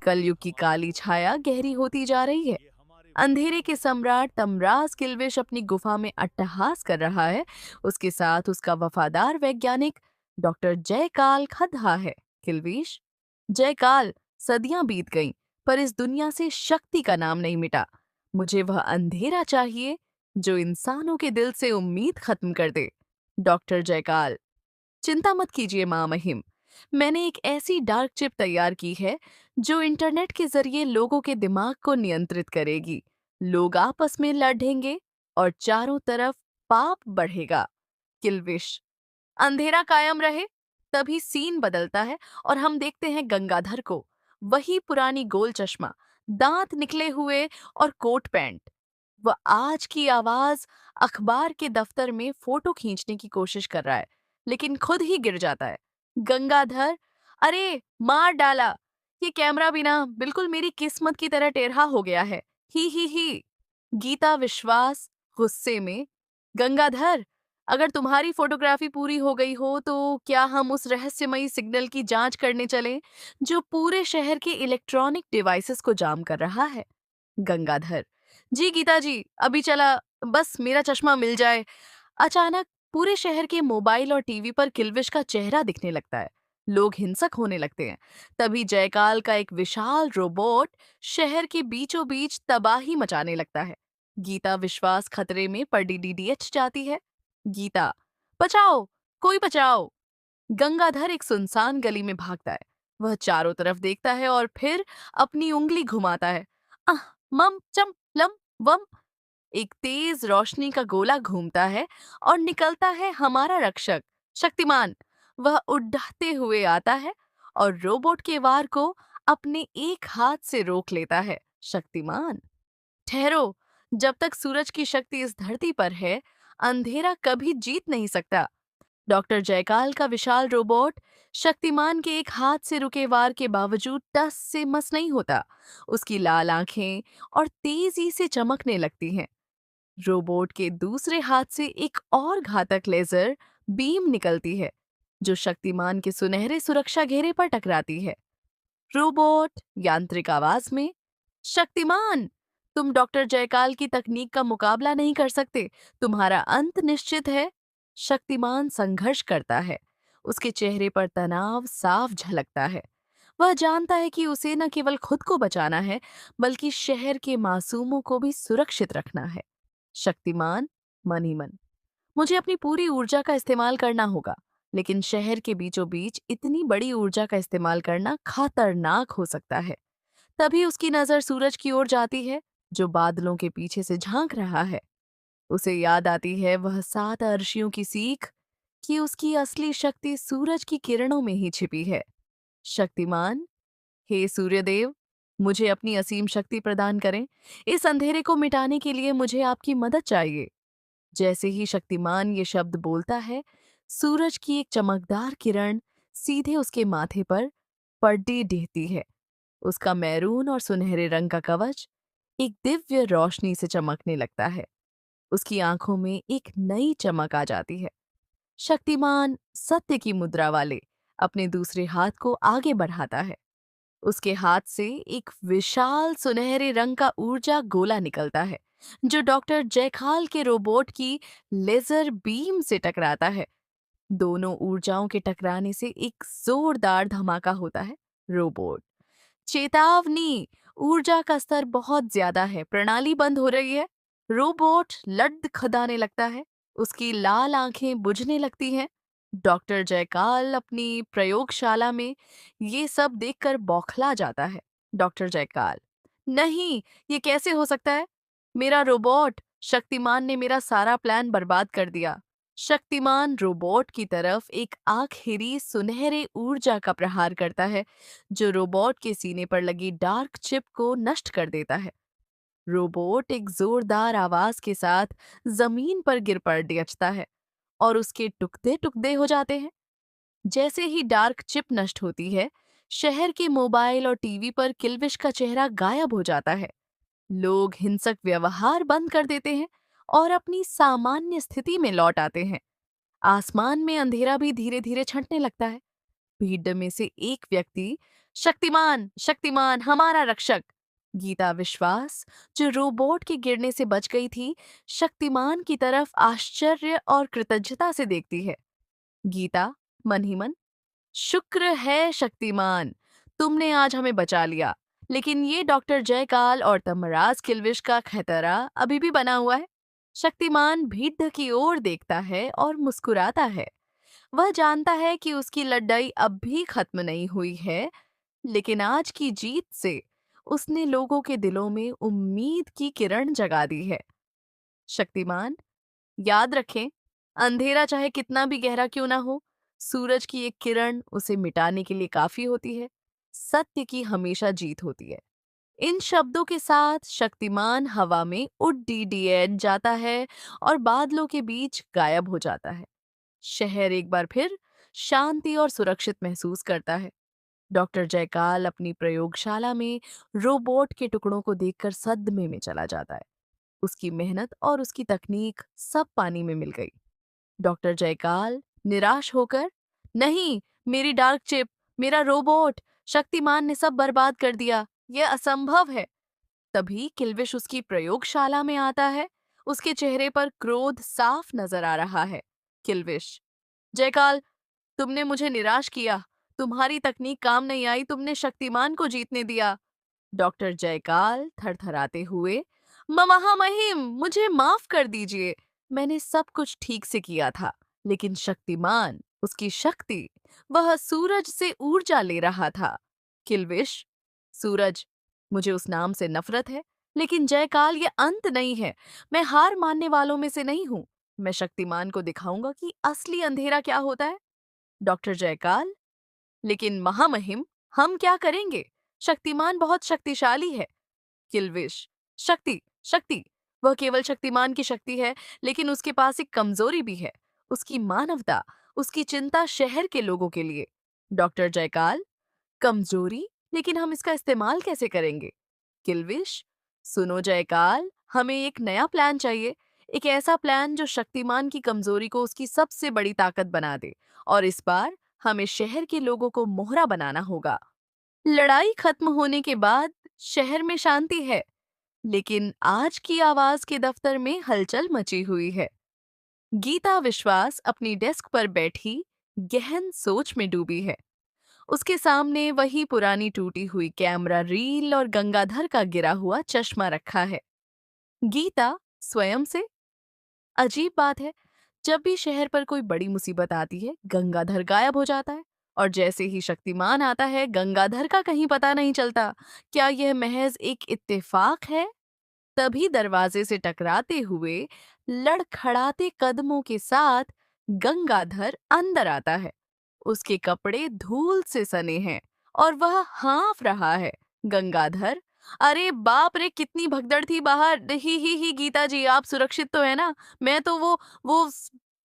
कलयुग की काली छाया गहरी होती जा रही है। अंधेरे के सम्राट तमराज किल्विश अपनी गुफा में अट्टहास कर रहा है। उसके साथ उसका वफादार वैज्ञानिक डॉक्टर जयकाल खदहा है। किल्विश, जयकाल, सदियां बीत गईं, पर इस दुनिया से शक्ति का नाम नहीं मिटा। मुझे वह अंधेरा चाहिए जो इंसानों के दिल से उम्मीद खत्म कर दे। डॉक्टर जयकाल, चिंता मत कीजिए माँ महिम। मैंने एक ऐसी डार्क चिप तैयार की है जो इंटरनेट के जरिए लोगों के दिमाग को नियंत्रित करेगी। लोग आपस में लड़ेंगे और चारों तरफ पाप बढ़ेगा। किल्विश, अंधेरा कायम रहे। तभी सीन बदलता है और हम देखते हैं गंगाधर को। वही पुरानी गोल चश्मा, दांत निकले हुए और कोट पैंट। वह आज की आवाज अखबार के दफ्तर में फोटो खींचने की कोशिश कर रहा है, लेकिन खुद ही गिर जाता है। गंगाधर, अरे मार डाला। ये कैमरा भी ना बिल्कुल मेरी किस्मत की तरह टेढ़ा हो गया है। ही। गीता विश्वास गुस्से में, गंगाधर, अगर तुम्हारी फोटोग्राफी पूरी हो गई हो तो क्या हम उस रहस्यमयी सिग्नल की जांच करने चलें जो पूरे शहर के इलेक्ट्रॉनिक डिवाइसेस को जाम कर रहा है। गंगाधर, जी गीता जी, अभी चला, बस मेरा चश्मा मिल जाए। अचानक पूरे शहर के मोबाइल और टीवी पर किल्विश का चेहरा दिखने लगता है। लोग हिंसक होने लगते हैं। तभी जयकाल का एक विशाल रोबोट शहर के बीचों बीच तबाही मचाने लगता है। गीता विश्वास खतरे में पड़ डीडीएच जाती है। गीता, बचाओ, कोई बचाओ। गंगाधर एक सुनसान गली में भागता है। वह चारों तरफ देखता है और फिर अपनी उंगली घुमाता है। आह, मम चम लम वम। एक तेज रोशनी का गोला घूमता है और निकलता है हमारा रक्षक शक्तिमान। वह उड़ाते हुए आता है और रोबोट के वार को अपने एक हाथ से रोक लेता है। शक्तिमान, ठहरो, जब तक सूरज की शक्ति इस धरती पर है, अंधेरा कभी जीत नहीं सकता। डॉक्टर जयकाल का विशाल रोबोट शक्तिमान के एक हाथ से रुके वार के बावजूद टस से मस नहीं होता। उसकी लाल आंखें और तेजी से चमकने लगती हैं। रोबोट के दूसरे हाथ से एक और घातक लेजर बीम निकलती है जो शक्तिमान के सुनहरे सुरक्षा घेरे पर टकराती है। रोबोट यांत्रिक आवाज में, शक्तिमान, तुम डॉक्टर जयकाल की तकनीक का मुकाबला नहीं कर सकते। तुम्हारा अंत निश्चित है। शक्तिमान संघर्ष करता है। उसके चेहरे पर तनाव साफ झलकता है। वह जानता है कि उसे न केवल खुद को बचाना है, बल्कि शहर के मासूमों को भी सुरक्षित रखना है। शक्तिमान मन ही मन, मुझे अपनी पूरी ऊर्जा का इस्तेमाल करना होगा, लेकिन शहर के बीचों बीच इतनी बड़ी ऊर्जा का इस्तेमाल करना खतरनाक हो सकता है। तभी उसकी नजर सूरज की ओर जाती है जो बादलों के पीछे से झांक रहा है। उसे याद आती है वह 7 अर्शियों की सीख कि उसकी असली शक्ति सूरज की किरणों में ही छिपी है। शक्तिमान, हे सूर्यदेव, मुझे अपनी असीम शक्ति प्रदान करें। इस अंधेरे को मिटाने के लिए मुझे आपकी मदद चाहिए। जैसे ही शक्तिमान ये शब्द बोलता है, सूरज की एक चमकदार किरण सीधे उसके माथे पर पड़ती दिखती है। उसका मैरून और सुनहरे रंग का कवच एक दिव्य रोशनी से चमकने लगता है। उसकी आंखों में एक नई चमक आ जाती है। शक्तिमान सत्य की मुद्रा वाले अपने दूसरे हाथ को आगे बढ़ाता है। उसके हाथ से एक विशाल सुनहरे रंग का ऊर्जा गोला निकलता है जो डॉक्टर जयखाल के रोबोट की लेजर बीम से टकराता है। दोनों ऊर्जाओं के टकराने से एक जोरदार धमाका होता है। रोबोट, चेतावनी, ऊर्जा का स्तर बहुत ज्यादा है, प्रणाली बंद हो रही है। रोबोट लड़खड़ाने लगता है। उसकी लाल आंखें बुझने लगती हैं। डॉक्टर जयकाल अपनी प्रयोगशाला में ये सब देखकर बौखला जाता है। डॉक्टर जयकाल, नहीं, ये कैसे हो सकता है? मेरा रोबोट, शक्तिमान ने मेरा सारा प्लान बर्बाद कर दिया। शक्तिमान रोबोट की तरफ एक आखिरी सुनहरे ऊर्जा का प्रहार करता है जो रोबोट के सीने पर लगी डार्क चिप को नष्ट कर देता है। रोबोट एक जोरदार आवाज के साथ जमीन पर गिर पड़ता है और उसके टुकड़े टुकड़े हो जाते हैं। जैसे ही डार्क चिप नष्ट होती है, शहर के मोबाइल और टीवी पर किल्विश का चेहरा गायब हो जाता है। लोग हिंसक व्यवहार बंद कर देते हैं और अपनी सामान्य स्थिति में लौट आते हैं। आसमान में अंधेरा भी धीरे धीरे छंटने लगता है। भीड़ में से एक व्यक्ति शक्तिमान, शक्तिमान, हमारा रक्षक। गीता विश्वास, जो रोबोट के गिरने से बच गई थी, शक्तिमान की तरफ आश्चर्य और कृतज्ञता से देखती है। गीता मन ही मन, शुक्र है शक्तिमान, तुमने आज हमें बचा लिया। लेकिन ये डॉक्टर जयकाल और तमराज किल्विश का खतरा अभी भी बना हुआ है। शक्तिमान भीड़ की ओर देखता है और मुस्कुराता है। वह जानता है कि उसकी लड़ाई अब भी खत्म नहीं हुई है, लेकिन आज की जीत से उसने लोगों के दिलों में उम्मीद की किरण जगा दी है। शक्तिमान, याद रखें, अंधेरा चाहे कितना भी गहरा क्यों ना हो, सूरज की एक किरण उसे मिटाने के लिए काफी होती है। सत्य की हमेशा जीत होती है। इन शब्दों के साथ शक्तिमान हवा में उड़ जाता है और बादलों के बीच गायब हो जाता है। शहर एक बार फिर शांति और सुरक्षित महसूस करता है। डॉक्टर जयकाल अपनी प्रयोगशाला में रोबोट के टुकड़ों को देखकर सदमे में चला जाता है। उसकी मेहनत और उसकी तकनीक सब पानी में मिल गई। डॉक्टर जयकाल निराश होकर, नहीं, मेरी डार्क चिप, मेरा रोबोट, शक्तिमान ने सब बर्बाद कर दिया, यह असंभव है। तभी किल्विश उसकी प्रयोगशाला में आता है। उसके चेहरे पर क्रोध साफ नजर आ रहा है। किल्विश, जयकाल, तुमने मुझे निराश किया, तुम्हारी तकनीक काम नहीं आई, तुमने शक्तिमान को जीतने दिया। डॉक्टर जयकाल थरथराते हुए, महामहिम, मुझे माफ कर दीजिए, मैंने सब कुछ ठीक से किया था। लेकिन शक्तिमान, उसकी शक्ति, वह सूरज से ऊर्जा ले रहा था। किल्विश, सूरज, मुझे उस नाम से नफरत है, लेकिन जयकाल, ये अंत नहीं है। मैं हार मानने वालों में से नहीं हूं। मैं शक्तिमान को दिखाऊंगा कि असली अंधेरा क्या होता है। डॉक्टर जयकाल, लेकिन महामहिम, हम क्या करेंगे? शक्तिमान बहुत शक्तिशाली है। किल्विश, शक्ति, शक्ति, वह केवल शक्तिमान की शक्ति है, लेकिन उसके पास एक कमजोरी भी है, उसकी मानवता, उसकी चिंता शहर के लोगों के लिए। डॉक्टर जयकाल, कमजोरी, लेकिन हम इसका इस्तेमाल कैसे करेंगे? किल्विश, सुनो जयकाल, हमें एक नया प्लान चाहिए। एक ऐसा प्लान जो शक्तिमान की कमजोरी को उसकी सबसे बड़ी ताकत बना दे। और इस बार हमें शहर के लोगों को मोहरा बनाना होगा। लड़ाई खत्म होने के बाद शहर में शांति है, लेकिन आज की आवाज के दफ्तर में हलचल मची हुई है। गीता विश्वास अपनी डेस्क पर बैठी गहन सोच में डूबी है। उसके सामने वही पुरानी टूटी हुई कैमरा रील और गंगाधर का गिरा हुआ चश्मा रखा है। गीता स्वयं से, अजीब बात है, जब भी शहर पर कोई बड़ी मुसीबत आती है, गंगाधर गायब हो जाता है, और जैसे ही शक्तिमान आता है, गंगाधर का कहीं पता नहीं चलता। क्या यह महज एक इत्तेफाक है? तभी दरवाजे से टकराते हुए लड़खड़ाते कदमों के साथ गंगाधर अंदर आता है। उसके कपड़े धूल से सने हैं और वह हाँफ रहा है। गंगाधर, अरे बाप रे, कितनी भगदड़ थी बाहर। ही गीता जी, आप सुरक्षित तो है ना? मैं तो वो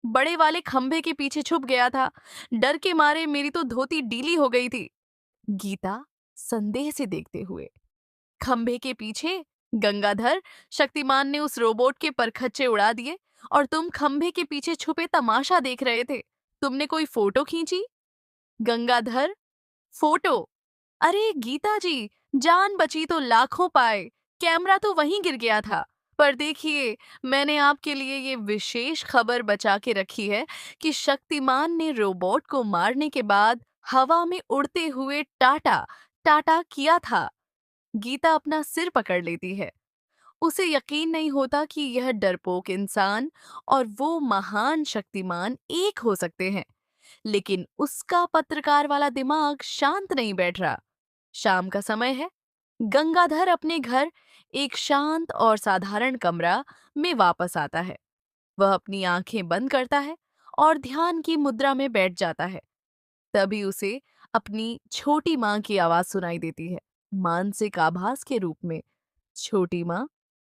बड़े वाले खंभे के पीछे छुप गया था। डर के मारे मेरी तो धोती डीली हो गई थी। गीता संदेह से देखते हुए, खंभे के पीछे? गंगाधर, शक्तिमान ने उस रोबोट के परखच्चे उड़ा दिए और तुम खंभे के पीछे छुपे तमाशा देख रहे थे। तुमने कोई फोटो खींची? गंगाधर, फोटो? अरे गीता जी, जान बची तो लाखों पाए। कैमरा तो वहीं गिर गया था। पर देखिए, मैंने आपके लिए ये विशेष खबर बचा के रखी है कि शक्तिमान ने रोबोट को मारने के बाद हवा में उड़ते हुए टाटा टाटा किया था। गीता अपना सिर पकड़ लेती है। उसे यकीन नहीं होता कि यह डरपोक इंसान और वो महान शक्तिमान एक हो सकते हैं। लेकिन उसका पत्रकार वाला दिमाग शांत नहीं बैठ रहा। शाम का समय है। गंगाधर अपने घर, एक शांत और साधारण कमरा में वापस आता है। वह अपनी आंखें बंद करता है और ध्यान की मुद्रा में बैठ जाता है। तभी उसे अपनी छोटी माँ की आवाज सुनाई देती है, मानसिक आभास के रूप में। छोटी माँ,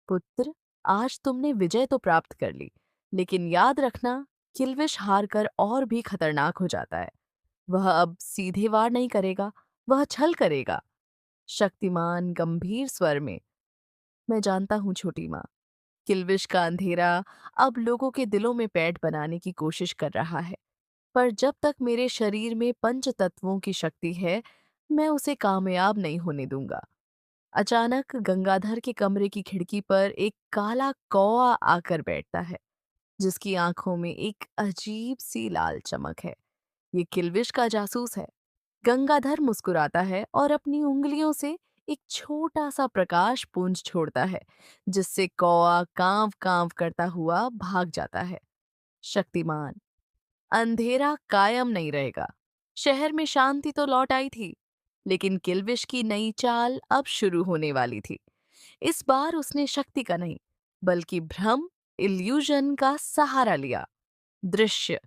पुत्र, आज तुमने विजय तो प्राप्त कर ली, लेकिन याद रखना, किल्विश हार कर और भी खतरनाक हो जाता है। वह अब सीधे वार नहीं करेगा, वह छल करेगा। शक्तिमान गंभीर स्वर में, मैं जानता हूँ छोटी माँ, किल्विश का अंधेरा अब लोगों के दिलों में पैठ बनाने की कोशिश कर रहा है। पर जब तक मेरे शरीर में पंच तत्वों की शक्ति है, मैं उसे कामयाब नहीं होने दूंगा। अचानक गंगाधर के कमरे की खिड़की पर एक काला कौवा आकर बैठता है, जिसकी आंखों में एक अजीब सी लाल चमक है। ये किल्विश का जासूस है। गंगाधर मुस्कुराता है और अपनी उंगलियों से एक छोटा सा प्रकाश पुंज छोड़ता है, जिससे कौवा कांव कांव करता हुआ भाग जाता है। शक्तिमान, अंधेरा कायम नहीं रहेगा। शहर में शांति तो लौट आई थी, लेकिन किल्विश की नई चाल अब शुरू होने वाली थी। इस बार उसने शक्ति का नहीं, बल्कि भ्रम, इल्यूजन का सहारा लिया। दृश्य: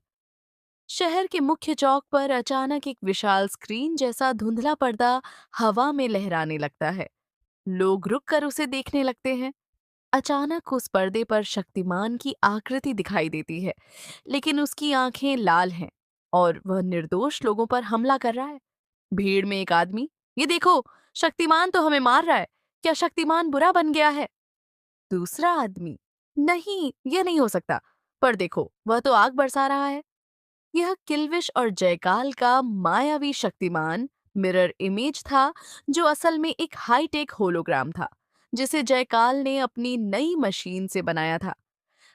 शहर के मुख्य चौक पर अचानक एक विशाल स्क्रीन जैसा धुंधला पर्दा हवा में लहराने लगता है। लोग रुक कर उसे देखने लगते हैं। अचानक उस पर्दे पर शक्तिमान की आकृति दिखाई देती है, लेकिन उसकी आंखें लाल हैं और वह निर्दोष लोगों पर हमला कर रहा है। भीड़ में एक आदमी, ये देखो, शक्तिमान तो हमें मार रहा है। क्या शक्तिमान बुरा बन गया है? दूसरा आदमी, नहीं, यह नहीं हो सकता। पर देखो, वह तो आग बरसा रहा है। यह किल्विश और जयकाल का मायावी शक्तिमान मिरर इमेज था, जो असल में एक हाईटेक होलोग्राम था, जिसे जयकाल ने अपनी नई मशीन से बनाया था।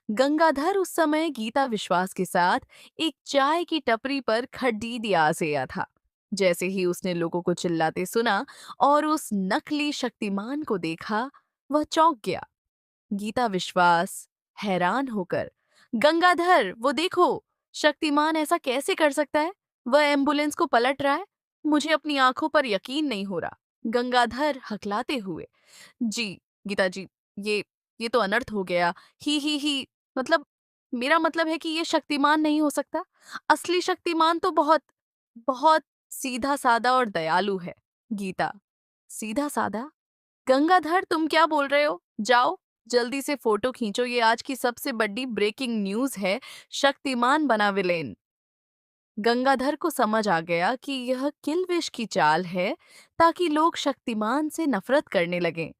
गंगाधर उस समय गीता विश्वास के साथ एक चाय की टपरी पर खड़ीदिया से आया था। जैसे ही उसने लोगों को चिल्लाते सुना और उस नकली शक्तिमान को देखा, वह चौंक गया। गीता विश्वास हैरान होकर, गंगाधर, वो देखो, शक्तिमान ऐसा कैसे कर सकता है? वह एम्बुलेंस को पलट रहा है। मुझे अपनी आंखों पर यकीन नहीं हो रहा। गंगाधर हकलाते हुए, जी गीता जी, ये ये तो अनर्थ हो गया। ही मतलब, मेरा मतलब है कि ये शक्तिमान नहीं हो सकता। असली शक्तिमान तो बहुत बहुत सीधा सादा और दयालु है। गीता, सीधा सादा? गंगाधर, तुम क्या बोल रहे हो? जाओ, जल्दी से फोटो खींचो, ये आज की सबसे बड़ी ब्रेकिंग न्यूज है। शक्तिमान बना विलेन। गंगाधर को समझ आ गया कि यह किल्विश की चाल है, ताकि लोग शक्तिमान से नफरत करने लगें।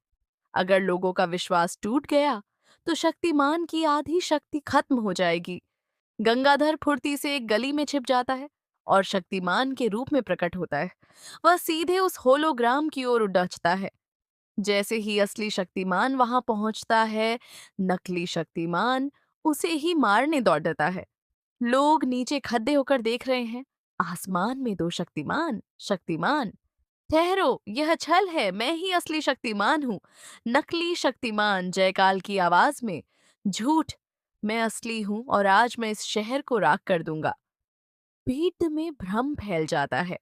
अगर लोगों का विश्वास टूट गया, तो शक्तिमान की आधी शक्ति खत्म हो जाएगी। गंगाधर फुर्ती से एक गली में छिप जाता है और शक्तिमान के रूप में प्रकट होता है। वह सीधे उस होलोग्राम की ओर उड़ता है। जैसे ही असली शक्तिमान वहां पहुंचता है, नकली शक्तिमान उसे ही मारने दौड़ता है। लोग नीचे खड़े होकर देख रहे हैं। आसमान में दो शक्तिमान। शक्तिमान, ठहरो, यह छल है, मैं ही असली शक्तिमान हूँ। नकली शक्तिमान जयकाल की आवाज में, झूठ, मैं असली हूँ और आज मैं इस शहर को राख कर दूंगा। भीड़ में भ्रम फैल जाता है।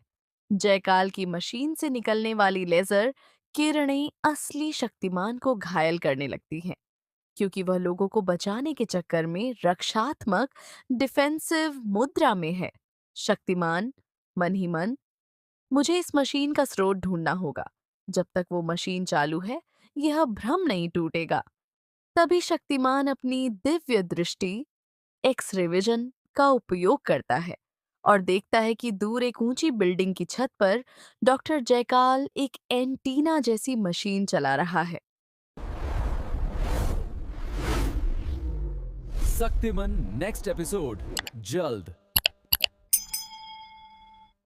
जयकाल की मशीन से निकलने वाली लेजर किरणें असली शक्तिमान को घायल करने लगती हैं, क्योंकि वह लोगों को बचाने के चक्कर में रक्षात्मक डिफेंसिव मुद्रा में है। शक्तिमान मन ही मन, मुझे इस मशीन का स्रोत ढूंढना होगा। जब तक वो मशीन चालू है, यह भ्रम नहीं टूटेगा। तभी शक्तिमान अपनी दिव्य दृष्टि, एक्स रिविजन, का उपयोग करता है और देखता है कि दूर एक ऊंची बिल्डिंग की छत पर डॉक्टर जयकाल एक एंटीना जैसी मशीन चला रहा है। शक्तिमान नेक्स्ट एपिसोड जल्द।